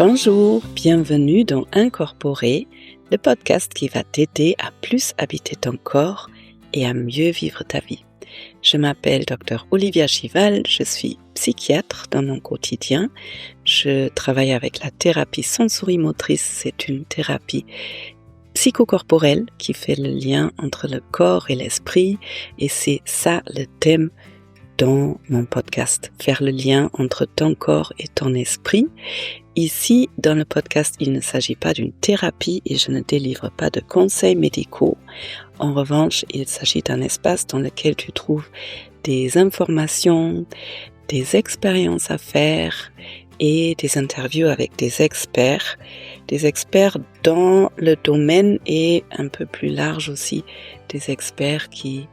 Bonjour, bienvenue dans Incorporer, le podcast qui va t'aider à plus habiter ton corps et à mieux vivre ta vie. Je m'appelle Dr Olivia Chival, je suis psychiatre dans mon quotidien. Je travaille avec la thérapie sensorimotrice, c'est une thérapie psychocorporelle qui fait le lien entre le corps et l'esprit, et c'est ça le thème dans mon podcast, faire le lien entre ton corps et ton esprit. Ici, dans le podcast, il ne s'agit pas d'une thérapie et je ne délivre pas de conseils médicaux. En revanche, il s'agit d'un espace dans lequel tu trouves des informations, des expériences à faire et des interviews avec des experts dans le domaine et un peu plus large aussi, des experts qui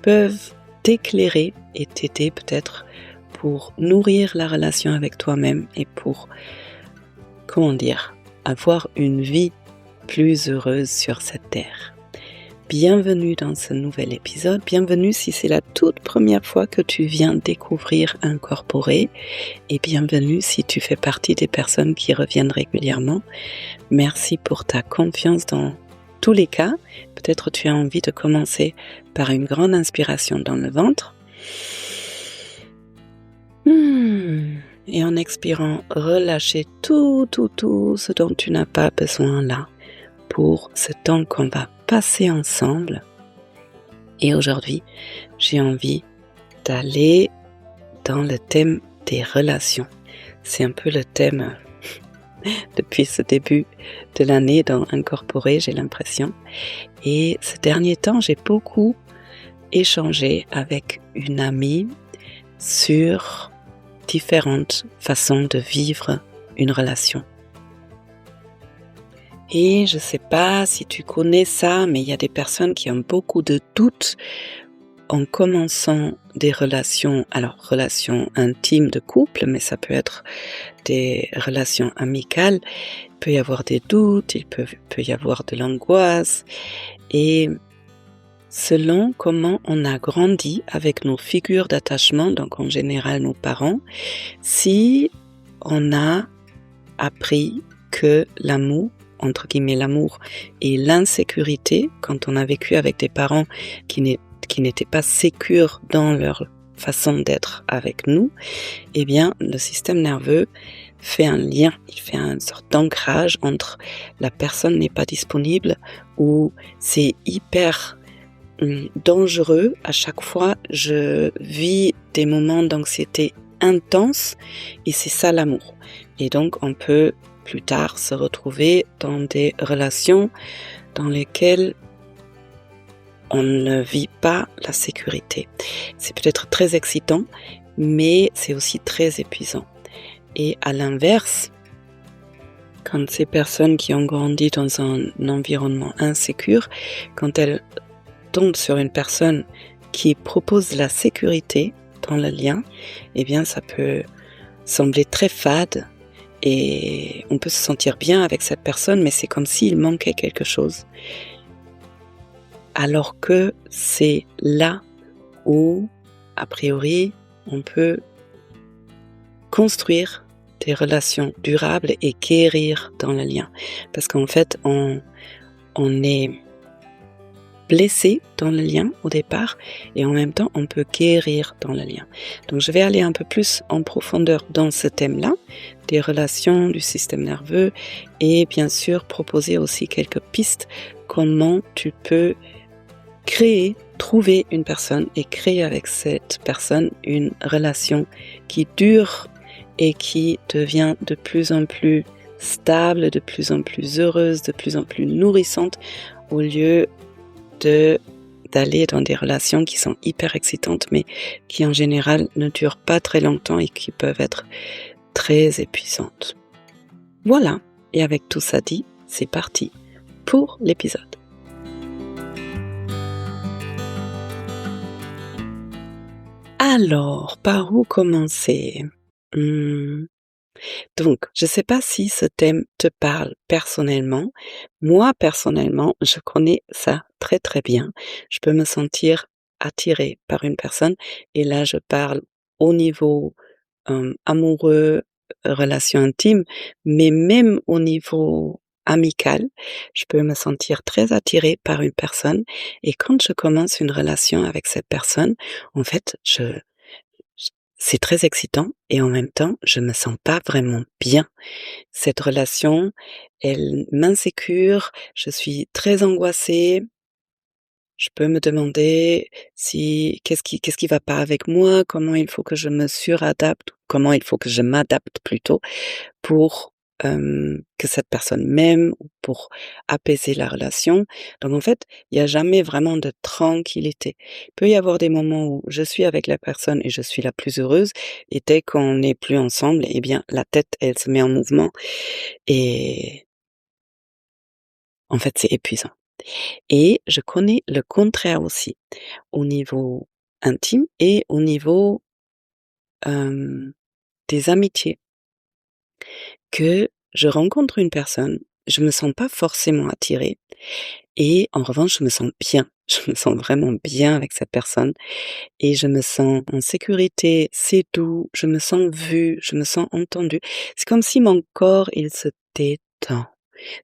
peuvent t'éclairer et t'aider peut-être pour nourrir la relation avec toi-même et pour, avoir une vie plus heureuse sur cette terre. Bienvenue dans ce nouvel épisode, bienvenue si c'est la toute première fois que tu viens découvrir Incorporer et bienvenue si tu fais partie des personnes qui reviennent régulièrement. Merci pour ta confiance dans tous les cas. Peut-être tu as envie de commencer par une grande inspiration dans le ventre. Et en expirant, relâcher tout ce dont tu n'as pas besoin là pour ce temps qu'on va passer ensemble. Et aujourd'hui, j'ai envie d'aller dans le thème des relations. C'est un peu le thème depuis ce début de l'année dans Incorporer, j'ai l'impression. Et ces derniers temps, j'ai beaucoup échangé avec une amie sur différentes façons de vivre une relation. Et je ne sais pas si tu connais ça, mais il y a des personnes qui ont beaucoup de doutes en commençant des relations intimes de couple, mais ça peut être des relations amicales. Il peut y avoir des doutes, il peut y avoir de l'angoisse. Et selon comment on a grandi avec nos figures d'attachement, donc en général nos parents, si on a appris que l'amour, entre guillemets l'amour, et l'insécurité, quand on a vécu avec des parents qui n'étaient pas sécures dans leur façon d'être avec nous, eh bien le système nerveux fait un lien, il fait une sorte d'ancrage entre la personne n'est pas disponible ou c'est hyper dangereux. À chaque fois, je vis des moments d'anxiété intense et c'est ça l'amour. Et donc, on peut plus tard se retrouver dans des relations dans lesquelles on ne vit pas la sécurité. C'est peut-être très excitant, mais c'est aussi très épuisant. Et à l'inverse, quand ces personnes qui ont grandi dans un environnement insécure, quand elles tombent sur une personne qui propose la sécurité dans le lien, eh bien ça peut sembler très fade et on peut se sentir bien avec cette personne, mais c'est comme s'il manquait quelque chose. Alors que c'est là où, a priori, on peut construire des relations durables et guérir dans le lien. Parce qu'en fait, on est blessé dans le lien au départ et en même temps on peut guérir dans le lien. Donc je vais aller un peu plus en profondeur dans ce thème-là, des relations, du système nerveux et bien sûr proposer aussi quelques pistes comment tu peux trouver une personne et créer avec cette personne une relation qui dure et qui devient de plus en plus stable, de plus en plus heureuse, de plus en plus nourrissante au lieu d'aller dans des relations qui sont hyper excitantes mais qui en général ne durent pas très longtemps et qui peuvent être très épuisantes. Voilà, et avec tout ça dit, c'est parti pour l'épisode. Alors, par où commencer ? Donc, je ne sais pas si ce thème te parle personnellement. Moi, personnellement, je connais ça très très bien. Je peux me sentir attirée par une personne et là, je parle au niveau amoureux, relation intime, mais même au niveau amical, je peux me sentir très attirée par une personne et quand je commence une relation avec cette personne, en fait, j c'est très excitant et en même temps, je me sens pas vraiment bien. Cette relation, elle m'insécure, je suis très angoissée. Je peux me demander si qu'est-ce qui va pas avec moi? Comment il faut que je me suradapte? Comment il faut que je m'adapte plutôt pour, que cette personne m'aime ou pour apaiser la relation. Donc en fait, il y a jamais vraiment de tranquillité. Il peut y avoir des moments où je suis avec la personne et je suis la plus heureuse et dès qu'on n'est plus ensemble, eh bien la tête, elle se met en mouvement et en fait, c'est épuisant. Et je connais le contraire aussi, au niveau intime et au niveau, hem, des amitiés. Que je rencontre une personne, je me sens pas forcément attirée et en revanche, je me sens bien. Je me sens vraiment bien avec cette personne et je me sens en sécurité, c'est doux, je me sens vue, je me sens entendue. C'est comme si mon corps, il se détend.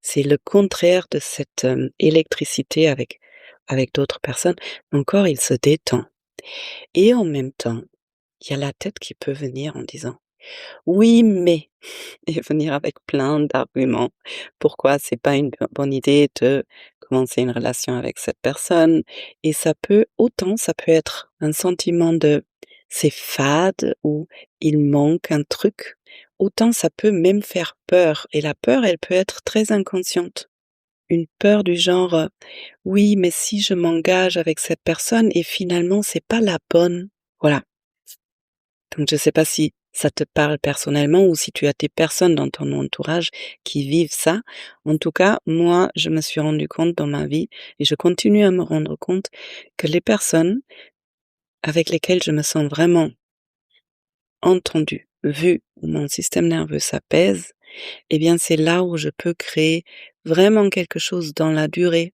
C'est le contraire de cette, électricité avec d'autres personnes. Mon corps, il se détend et en même temps, il y a la tête qui peut venir en disant: «Oui, mais» et venir avec plein d'arguments. Pourquoi c'est pas une bonne idée de commencer une relation avec cette personne et ça peut être un sentiment de: «C'est fade» ou «Il manque un truc», autant ça peut même faire peur et la peur, elle peut être très inconsciente. Une peur du genre, «Oui, mais si je m'engage avec cette personne et finalement c'est pas la bonne». Voilà. Donc je ne sais pas si ça te parle personnellement ou si tu as des personnes dans ton entourage qui vivent ça. En tout cas, moi, je me suis rendu compte dans ma vie et je continue à me rendre compte que les personnes avec lesquelles je me sens vraiment entendue, vue, où mon système nerveux s'apaise, eh bien c'est là où je peux créer vraiment quelque chose dans la durée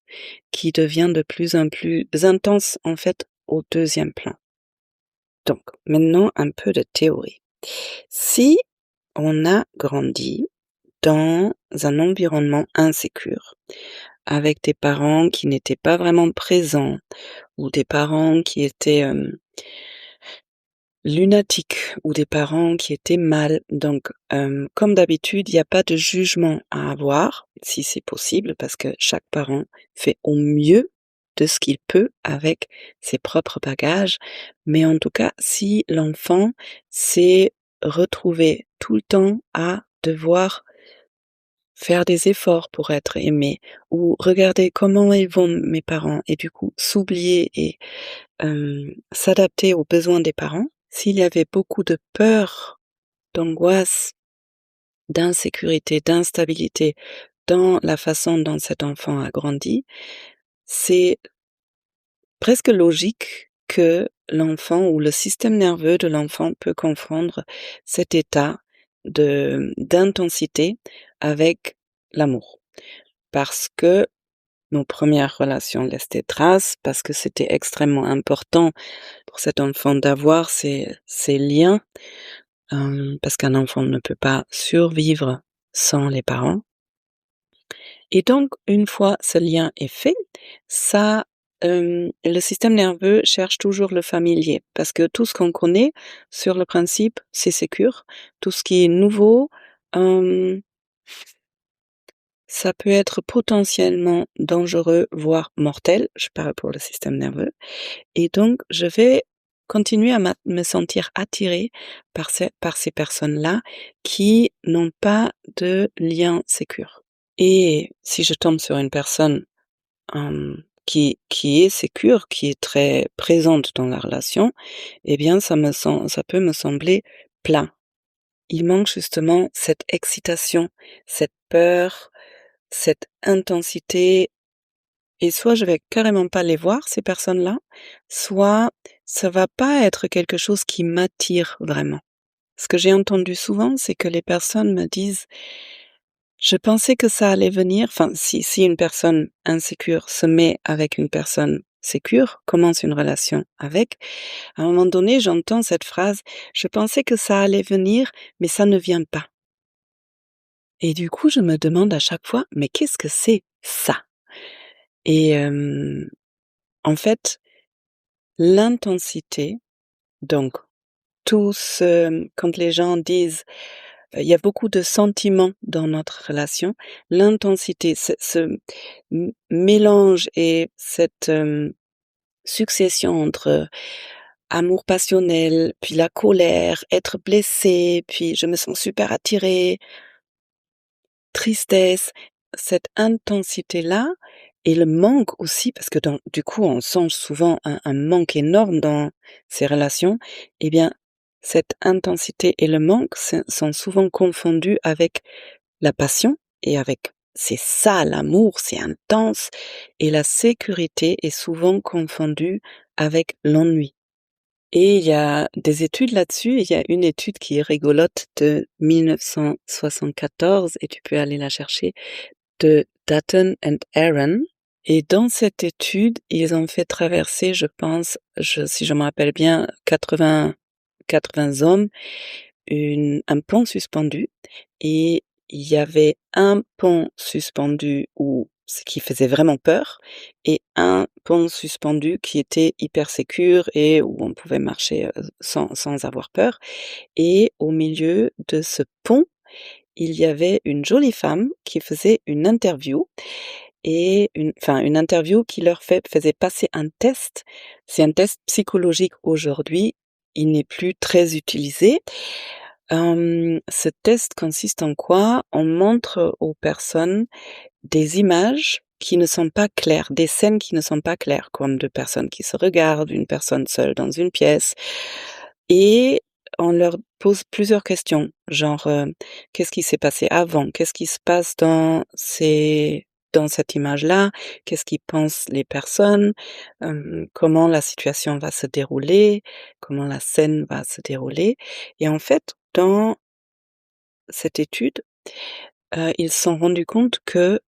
qui devient de plus en plus intense en fait au deuxième plan. Donc maintenant un peu de théorie. Si on a grandi dans un environnement insécure, avec des parents qui n'étaient pas vraiment présents ou des parents qui étaient, lunatiques ou des parents qui étaient mal. Donc, comme d'habitude, il y a pas de jugement à avoir, si c'est possible, parce que chaque parent fait au mieux de ce qu'il peut avec ses propres bagages. Mais en tout cas, si l'enfant s'est retrouvé tout le temps à devoir faire des efforts pour être aimé ou regarder comment ils vont mes parents et du coup s'oublier et s'adapter aux besoins des parents. S'il y avait beaucoup de peur, d'angoisse, d'insécurité, d'instabilité dans la façon dont cet enfant a grandi, c'est presque logique que l'enfant ou le système nerveux de l'enfant peut confondre cet état de d'intensité avec l'amour. Parce que nos premières relations laissent des traces, parce que c'était extrêmement important pour cet enfant d'avoir ces liens, parce qu'un enfant ne peut pas survivre sans les parents. Et donc une fois ce lien est fait, ça, le système nerveux cherche toujours le familier parce que tout ce qu'on connaît, sur le principe, c'est sécure. Tout ce qui est nouveau, hem, ça peut être potentiellement dangereux, voire mortel, je parle pour le système nerveux et donc je vais continuer à me sentir attirée par ces personnes-là qui n'ont pas de lien sécure. Et si je tombe sur une personne, qui est sécure, qui est très présente dans la relation, eh bien ça peut me sembler plat. Il manque justement cette excitation, cette peur, cette intensité et soit je vais carrément pas les voir ces personnes-là, soit ça va pas être quelque chose qui m'attire vraiment. Ce que j'ai entendu souvent, c'est que les personnes me disent: «Je pensais que ça allait venir», enfin si une personne insécure se met avec une personne sécure, commence une relation avec, à un moment donné, j'entends cette phrase: «Je pensais que ça allait venir, mais ça ne vient pas». Et du coup, je me demande à chaque fois: «Mais qu'est-ce que c'est ça?» Et en fait, l'intensité, donc tout ce quand les gens disent, il y a beaucoup de sentiments dans notre relation, l'intensité, ce mélange et cette, succession entre amour passionnel, puis la colère, être blessé, puis je me sens super attirée, tristesse, cette intensité-là et le manque aussi parce que du coup, on sent souvent un manque énorme dans ces relations. Eh bien, cette intensité et le manque sont souvent confondus avec la passion et avec c'est ça l'amour, c'est intense et la sécurité est souvent confondue avec l'ennui. Et il y a des études là-dessus. Il y a une étude qui est rigolote de 1974 et tu peux aller la chercher, de Dutton and Aaron. Et dans cette étude, ils ont fait traverser, je pense, si je me rappelle bien, 80 hommes, un pont suspendu et il y avait un pont suspendu où ce qui faisait vraiment peur et un pont suspendu qui était hyper sécure et où on pouvait marcher, sans avoir peur et au milieu de ce pont, il y avait une jolie femme qui faisait une interview et une interview qui leur faisait passer un test. C'est un test psychologique aujourd'hui, il n'est plus très utilisé. Ce test consiste en quoi? On montre aux personnes des images qui ne sont pas claires, des scènes qui ne sont pas claires, comme 2 personnes qui se regardent, une personne seule dans une pièce et on leur pose plusieurs questions, genre, qu'est-ce qui s'est passé avant? Qu'est-ce qui se passe dans cette image-là? Qu'est-ce qu'ils pensent les personnes? Comment la situation va se dérouler? Comment la scène va se dérouler? Et en fait, dans cette étude, ils se sont rendus compte que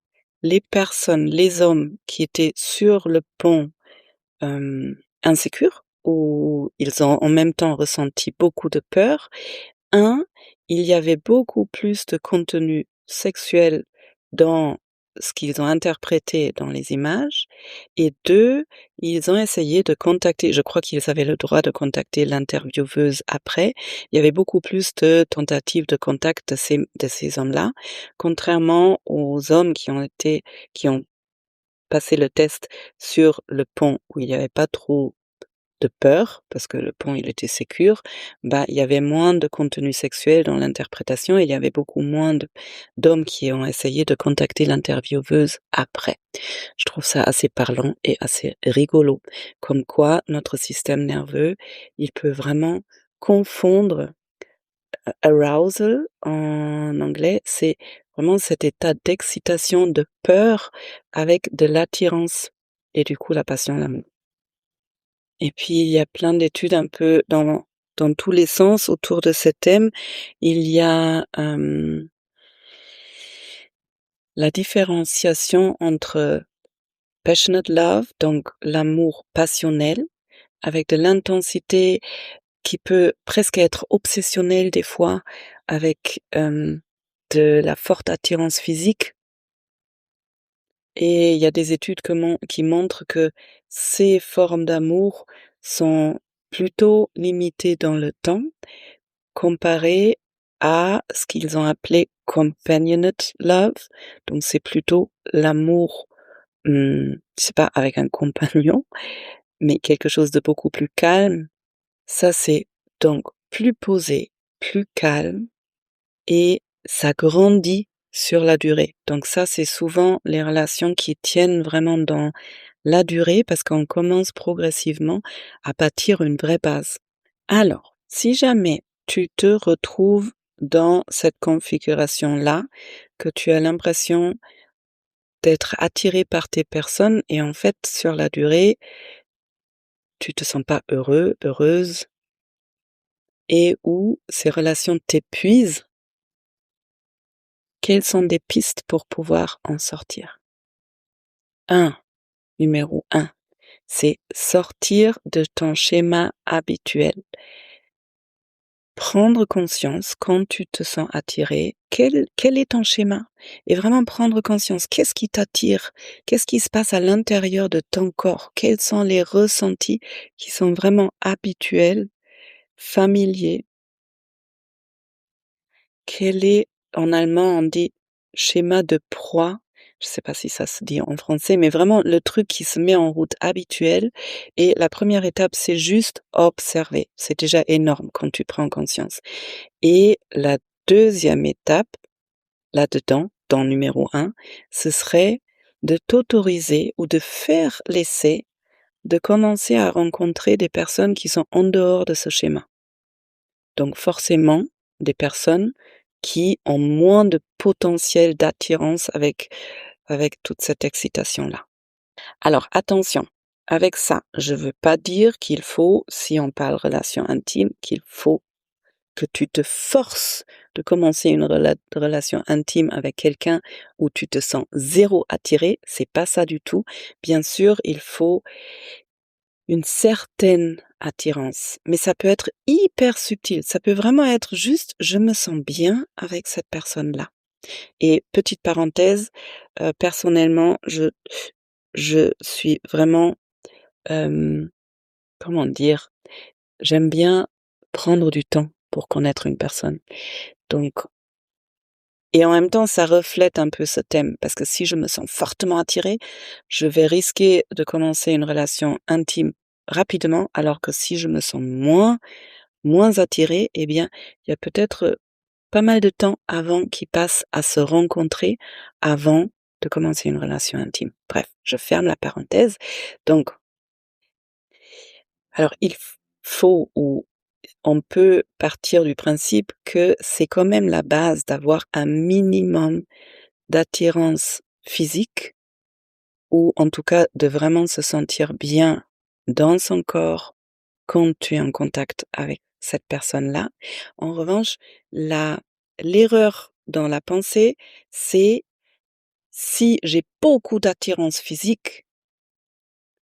les personnes, les hommes qui étaient sur le pont, insécures, où ils ont en même temps ressenti beaucoup de peur, il y avait beaucoup plus de contenu sexuel dans ce qu'ils ont interprété dans les images et 2, ils ont essayé de contacter je crois qu'ils avaient le droit de contacter l'intervieweuse après. Il y avait beaucoup plus de tentatives de contact de ces hommes-là, contrairement aux hommes qui ont passé le test sur le pont où il y avait pas trop de peur, parce que le pont, il était sécure, bah, il y avait moins de contenu sexuel dans l'interprétation et il y avait beaucoup moins d'hommes qui ont essayé de contacter l'intervieweuse après. Je trouve ça assez parlant et assez rigolo, comme quoi notre système nerveux, il peut vraiment confondre arousal en anglais, c'est vraiment cet état d'excitation, de peur avec de l'attirance et du coup la passion, l'amour. Et puis, il y a plein d'études un peu dans tous les sens autour de ce thème. Il y a, la différenciation entre passionate love, donc l'amour passionnel, avec de l'intensité qui peut presque être obsessionnelle des fois, avec, de la forte attirance physique. Et il y a des études qui montrent que ces formes d'amour sont plutôt limitées dans le temps, comparées à ce qu'ils ont appelé companionate love. Donc c'est plutôt l'amour, je sais pas, avec un compagnon, mais quelque chose de beaucoup plus calme. Ça, c'est donc plus posé, plus calme et ça grandit sur la durée. Donc ça, c'est souvent les relations qui tiennent vraiment dans la durée parce qu'on commence progressivement à bâtir une vraie base. Alors, si jamais tu te retrouves dans cette configuration-là, que tu as l'impression d'être attiré par tes personnes et en fait, sur la durée, tu te sens pas heureux, heureuse et où ces relations t'épuisent, quelles sont des pistes pour pouvoir en sortir? 1, numéro 1, c'est sortir de ton schéma habituel. Prendre conscience quand tu te sens attiré, quel est ton schéma? Et vraiment prendre conscience, qu'est-ce qui t'attire? Qu'est-ce qui se passe à l'intérieur de ton corps? Quels sont les ressentis qui sont vraiment habituels, familiers? Quel est, en allemand on dit schéma de proie, je ne sais pas si ça se dit en français, mais vraiment le truc qui se met en route habituel et la première étape, c'est juste observer. C'est déjà énorme quand tu prends conscience et la deuxième étape, là-dedans, dans numéro un, ce serait de t'autoriser ou de faire l'essai de commencer à rencontrer des personnes qui sont en dehors de ce schéma. Donc forcément, des personnes qui ont moins de potentiel d'attirance avec toute cette excitation-là. Alors attention, avec ça, je veux pas dire qu'il faut, si on parle relation intime, qu'il faut que tu te forces de commencer une relation intime avec quelqu'un où tu te sens zéro attiré, c'est pas ça du tout. Bien sûr, il faut une certaine attirance, mais ça peut être hyper subtil. Ça peut vraiment être juste: «Je me sens bien avec cette personne-là» et petite parenthèse, personnellement, je suis vraiment, comment dire? J'aime bien prendre du temps pour connaître une personne, donc et en même temps, ça reflète un peu ce thème parce que si je me sens fortement attirée, je vais risquer de commencer une relation intime rapidement, alors que si je me sens moins attirée, eh bien, il y a peut-être, pas mal de temps avant qui passe à se rencontrer, avant de commencer une relation intime. Bref, je ferme la parenthèse. Donc, alors il faut ou on peut partir du principe que c'est quand même la base d'avoir un minimum d'attirance physique ou en tout cas de vraiment se sentir bien dans son corps quand tu es en contact avec cette personne-là. En revanche, l'erreur dans la pensée, c'est si j'ai beaucoup d'attirance physique,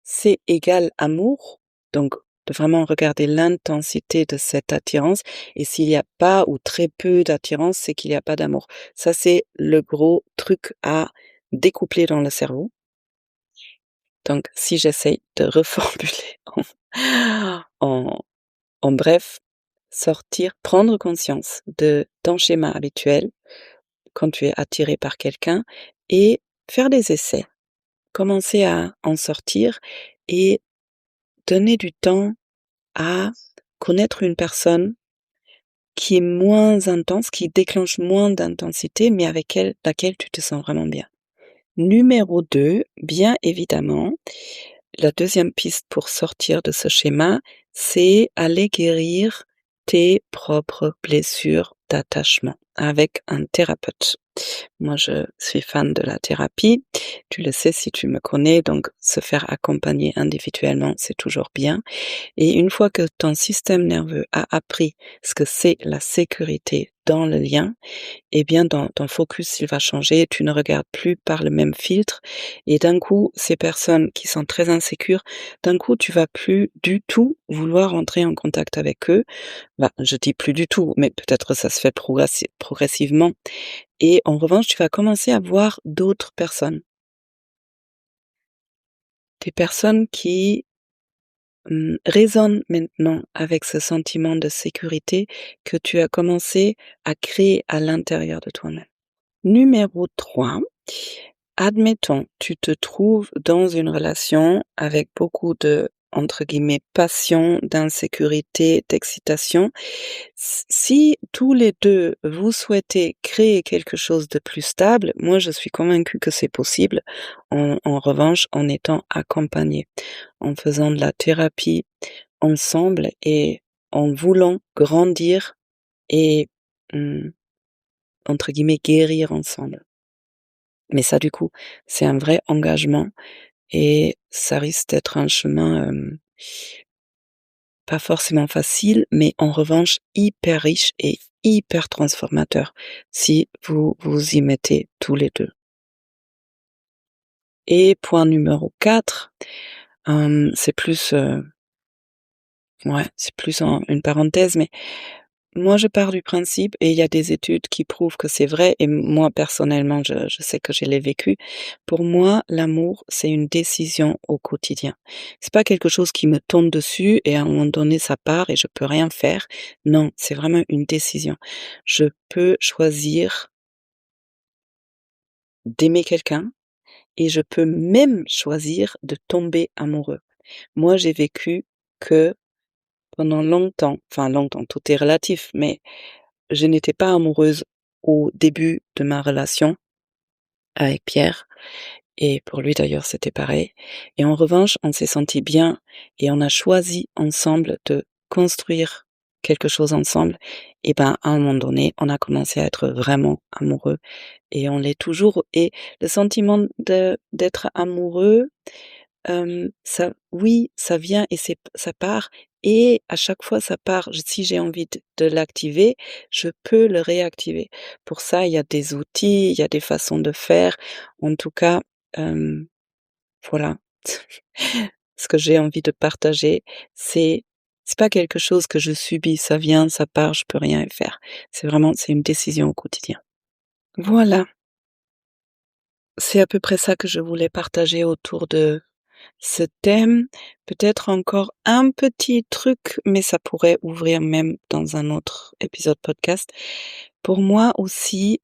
c'est égal amour. Donc, de vraiment regarder l'intensité de cette attirance et s'il y a pas ou très peu d'attirance, c'est qu'il y a pas d'amour. Ça, c'est le gros truc à découpler dans le cerveau. Donc si j'essaye de reformuler en en bref, sortir, prendre conscience de ton schéma habituel quand tu es attiré par quelqu'un et faire des essais. Commencer à en sortir et donner du temps à connaître une personne qui est moins intense, qui déclenche moins d'intensité, mais avec laquelle tu te sens vraiment bien. Numéro 2, bien évidemment, la deuxième piste pour sortir de ce schéma, c'est aller guérir tes propres blessures d'attachement avec un thérapeute. Moi, je suis fan de la thérapie. Tu le sais si tu me connais, donc se faire accompagner individuellement, c'est toujours bien. Et une fois que ton système nerveux a appris ce que c'est la sécurité dans le lien, eh bien, ton focus, il va changer. Tu ne regardes plus par le même filtre. Et d'un coup, ces personnes qui sont très insécures, d'un coup, tu vas plus du tout vouloir entrer en contact avec eux. Bah, je dis plus du tout, mais peut-être ça se fait progressivement. Et en revanche, tu vas commencer à voir d'autres personnes. Des personnes qui résonnent maintenant avec ce sentiment de sécurité que tu as commencé à créer à l'intérieur de toi-même. Numéro 3, admettons, tu te trouves dans une relation avec beaucoup de, entre guillemets, «passion», d'insécurité, d'excitation. Si tous les 2 vous souhaitez créer quelque chose de plus stable, moi je suis convaincue que c'est possible, en revanche en étant accompagnés, en faisant de la thérapie ensemble et en voulant grandir et, mmh, entre guillemets, «guérir» ensemble. Mais ça, du coup, c'est un vrai engagement et ça risque d'être un chemin, pas forcément facile, mais en revanche hyper riche et hyper transformateur si vous vous y mettez tous les 2. Et point numéro 4, C'est plus, c'est plus une parenthèse, mais moi je pars du principe et il y a des études qui prouvent que c'est vrai et moi personnellement je sais que je l'ai vécu. Pour moi, l'amour, c'est une décision au quotidien. C'est pas quelque chose qui me tombe dessus et à un moment donné ça part et je peux rien faire. Non, c'est vraiment une décision. Je peux choisir d'aimer quelqu'un et je peux même choisir de tomber amoureux. Moi, j'ai vécu que pendant longtemps, enfin longtemps, tout est relatif, mais je n'étais pas amoureuse au début de ma relation avec Pierre et pour lui d'ailleurs c'était pareil. Et en revanche, on s'est sentis bien et on a choisi ensemble de construire quelque chose ensemble. Et ben à un moment donné, on a commencé à être vraiment amoureux et on l'est toujours. Et le sentiment d'être amoureux, ça oui, ça vient et ça part et à chaque fois ça part, si j'ai envie de l'activer, je peux le réactiver. Pour ça, il y a des outils, il y a des façons de faire. En tout cas, voilà. Ce que j'ai envie de partager, c'est c'est pas quelque chose que je subis, ça vient, ça part, je peux rien y faire. C'est une décision au quotidien. Voilà, c'est à peu près ça que je voulais partager autour de ce thème, peut-être encore un petit truc, mais ça pourrait ouvrir même dans un autre épisode podcast. Pour moi aussi,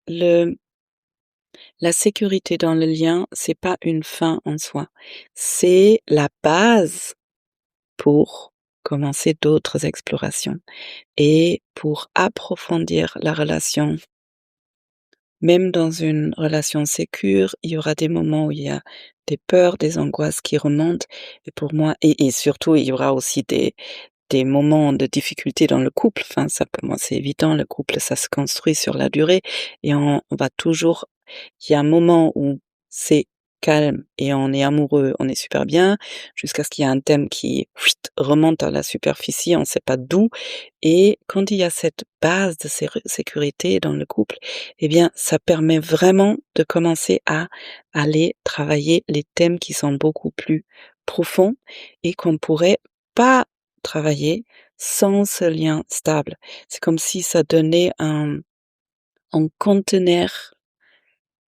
le la sécurité dans le lien, c'est pas une fin en soi. C'est la base pour commencer d'autres explorations et pour approfondir la relation. Même dans une relation sécure, il y aura des moments où il y a des peurs, des angoisses qui remontent et pour moi et surtout il y aura aussi des moments de difficulté dans le couple. Enfin ça pour moi c'est évident, le couple ça se construit sur la durée et on va toujours il y a un moment où c'est calme et on est amoureux, on est super bien, jusqu'à ce qu'il y a un thème qui remonte à la superficie, on ne sait pas d'où. Et quand il y a cette base de sécurité dans le couple, eh bien, ça permet vraiment de commencer à aller travailler les thèmes qui sont beaucoup plus profonds et qu'on pourrait pas travailler sans ce lien stable. C'est comme si ça donnait un conteneur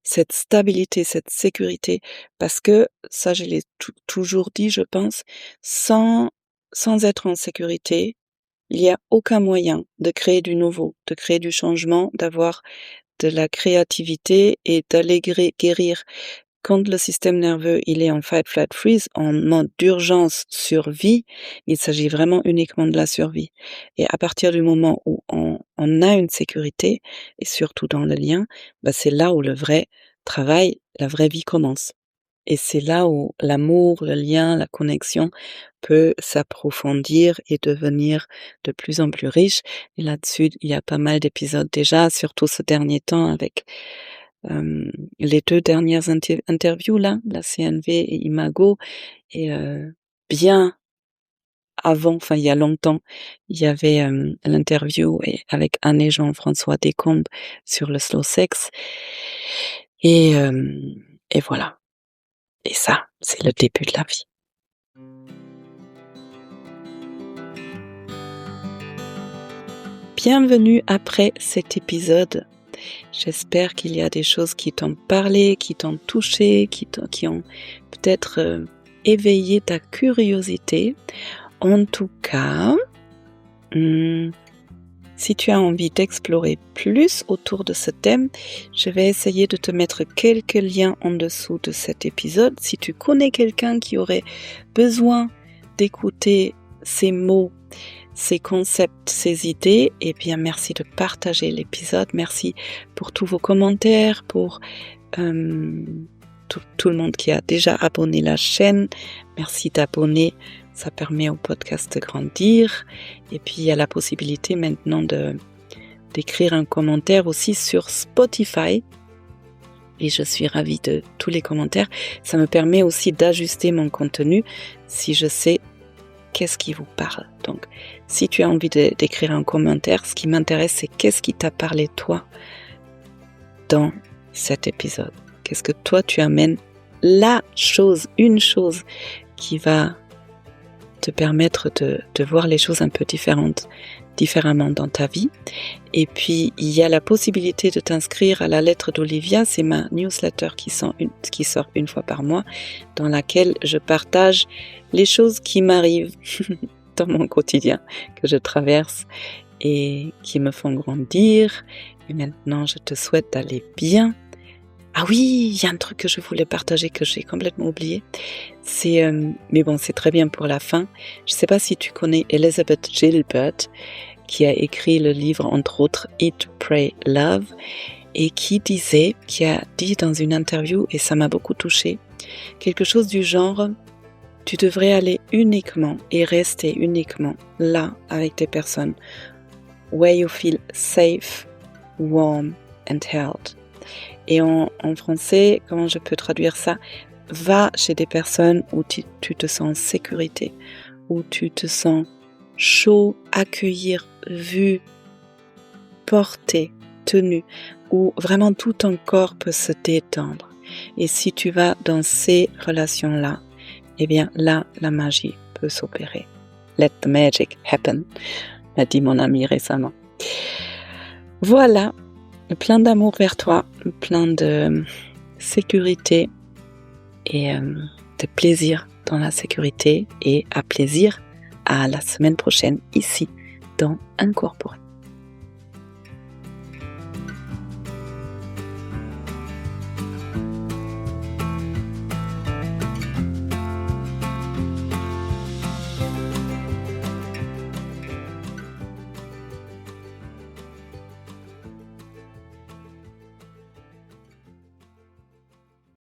cette stabilité, cette sécurité, parce que ça je l'ai toujours dit je pense, sans être en sécurité, il y a aucun moyen de créer du nouveau, de créer du changement, d'avoir de la créativité et d'aller guérir. Quand le système nerveux, il est en fight, flight, freeze, en mode d'urgence, survie, il s'agit vraiment uniquement de la survie. Et à partir du moment où on a une sécurité, et surtout dans le lien, bah c'est là où le vrai travail, la vraie vie commence. Et c'est là où l'amour, le lien, la connexion peut s'approfondir et devenir de plus en plus riche. Et là-dessus, il y a pas mal d'épisodes déjà, surtout ce dernier temps avec les 2 dernières interviews là, la CNV et Imago et bien avant, enfin il y a longtemps, il y avait, l'interview avec Anne et Jean-François Descombes sur le slow sex et et voilà et ça, c'est le début de la vie. Bienvenue après cet épisode. J'espère qu'il y a des choses qui t'ont parlé, qui t'ont touché, qui ont peut-être éveillé ta curiosité. En tout cas, si tu as envie d'explorer plus autour de ce thème, je vais essayer de te mettre quelques liens en dessous de cet épisode. Si tu connais quelqu'un qui aurait besoin d'écouter ces mots, ces concepts, ces idées, eh bien merci de partager l'épisode. Merci pour tous vos commentaires, pour tout le monde qui a déjà abonné la chaîne. Merci d'abonner, ça permet au podcast de grandir. Et puis il y a la possibilité maintenant d'écrire un commentaire aussi sur Spotify. Et je suis ravie de tous les commentaires. Ça me permet aussi d'ajuster mon contenu si je sais qu'est-ce qui vous parle. Donc, si tu as envie d'écrire un commentaire, ce qui m'intéresse, c'est qu'est-ce qui t'a parlé toi dans cet épisode. Qu'est-ce que toi tu amènes, une chose qui va te permettre de voir les choses un peu différemment dans ta vie. Et puis, il y a la possibilité de t'inscrire à la lettre d'Olivia, c'est ma newsletter qui sort une fois par mois, dans laquelle je partage les choses qui m'arrivent dans mon quotidien, que je traverse et qui me font grandir. Et maintenant, je te souhaite d'aller bien. Ah oui, il y a un truc que je voulais partager que j'ai complètement oublié. Mais bon, c'est très bien pour la fin. Je ne sais pas si tu connais Elizabeth Gilbert, qui a écrit le livre, entre autres, Eat, Pray, Love, et qui a dit dans une interview, et ça m'a beaucoup touchée, quelque chose du genre, tu devrais aller uniquement et rester uniquement là avec des personnes where you feel safe, warm and held. Et en français, comment je peux traduire ça? Va chez des personnes où tu te sens en sécurité, où tu te sens chaud, accueillir, vu, porté, tenu, où vraiment tout ton corps peut se détendre. Et si tu vas dans ces relations-là, eh bien là, la magie peut s'opérer. Let the magic happen, m'a dit mon ami récemment. Voilà. Plein d'amour vers toi, plein de sécurité et de plaisir dans la sécurité et à plaisir à la semaine prochaine ici dans Incorporate.